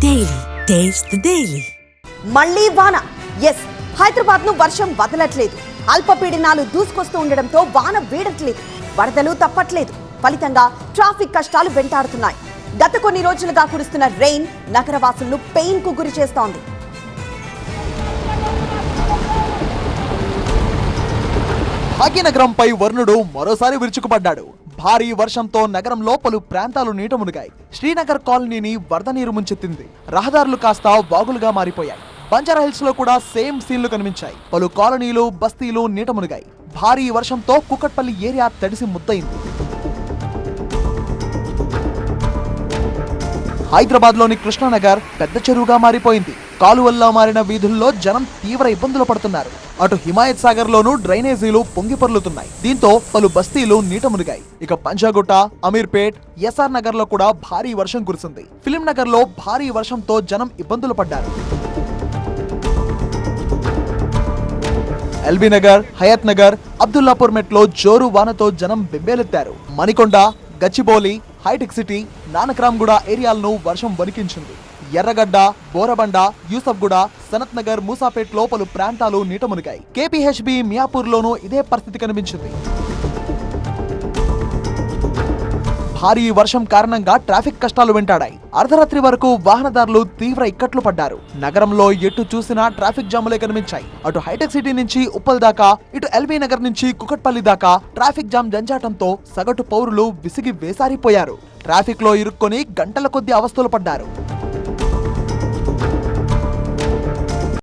Daily. Taste the Daily. మళ్లీ వాన. Yes, Hyderabad ను వర్షం వదలట్లేదు. అల్పపీడనాలు దూసుకొస్తూ ఉండడంతో వాన వీడట్లేదు. వరదలు తప్పట్లేదు. ఫలితంగా ట్రాఫిక్ కష్టాలు వెంటాడుతున్నాయి. గత కొన్ని రోజులుగా కురుస్తున్న రెయిన్ నగరవాసులను పెయిన్ కు గురి చేస్తోంది. భాగ్యనగరంపై వరుణుడు మరోసారి విరుచుకుపడ్డాడు. భారీ వర్షంతో నగరంలో పలు ప్రాంతాలు నీట మునిగాయి. శ్రీనగర్ కాలనీని వరద నీరు ముంచెత్తింది. రహదారులు కాస్త వాగులుగా మారిపోయాయి. బంజారాహిల్స్ లో కూడా సేమ్ సీన్లు కనిపించాయి. పలు కాలనీలు, బస్తీలు నీట మునిగాయి. భారీ వర్షంతో కూకట్పల్లి ఏరియా తడిసి ముద్దయింది. హైదరాబాద్ లోని కృష్ణానగర్ పెద్ద చెరువుగా మారిపోయింది. కాలువల్లా మారిన వీధుల్లో జనం తీవ్ర ఇబ్బందులు పడుతున్నారు. అటు హిమాయత్ సాగర్ లోనూ డ్రైనేజీలు పొంగిపొర్లుతున్నాయి. దీంతో పలు బస్తీలు నీట మునిగాయి. ఇక పంజాగుట్ట, అమీర్పేట్, ఎస్ఆర్ నగర్ లో కూడా భారీ వర్షం కురిసింది. ఫిలిం నగర్ లో భారీ వర్షంతో జనం ఇబ్బందులు పడ్డారు. ఎల్బీ నగర్, హయత్ నగర్, అబ్దుల్లాపూర్ మెట్లో జోరు వానతో జనం బెంబేలెత్తారు. మణికొండ, గచ్చిబౌలి, హైటెక్ సిటీ, నానక్రామ్గూడ ఏరియాలను వర్షం వణికించింది. ఎర్రగడ్డ, బోరబండ, యూసఫ్గూడ, సనత్ నగర్, మూసాపేట్ లో పలు ప్రాంతాలు నీట మునిగాయి. కేపీహెచ్బీ, మియాపూర్ లోనూ ఇదే పరిస్థితి కనిపించింది. భారీ వర్షం కారణంగా ట్రాఫిక్ కష్టాలు వెంటాడాయి. అర్ధరాత్రి వరకు వాహనదారులు తీవ్ర ఇక్కట్లు పడ్డారు. నగరంలో ఎటు చూసినా ట్రాఫిక్ జాములే కనిపించాయి. అటు హైటెక్ సిటీ నుంచి ఉప్పల్ దాకా, ఇటు ఎల్బీ నగర్ నుంచి కుకట్పల్లి దాకా ట్రాఫిక్ జామ్ జంజాటంతో సగటు పౌరులు విసిగి వేసారిపోయారు. ట్రాఫిక్ లో ఇరుక్కొని గంటల కొద్దీ అవస్థలు పడ్డారు.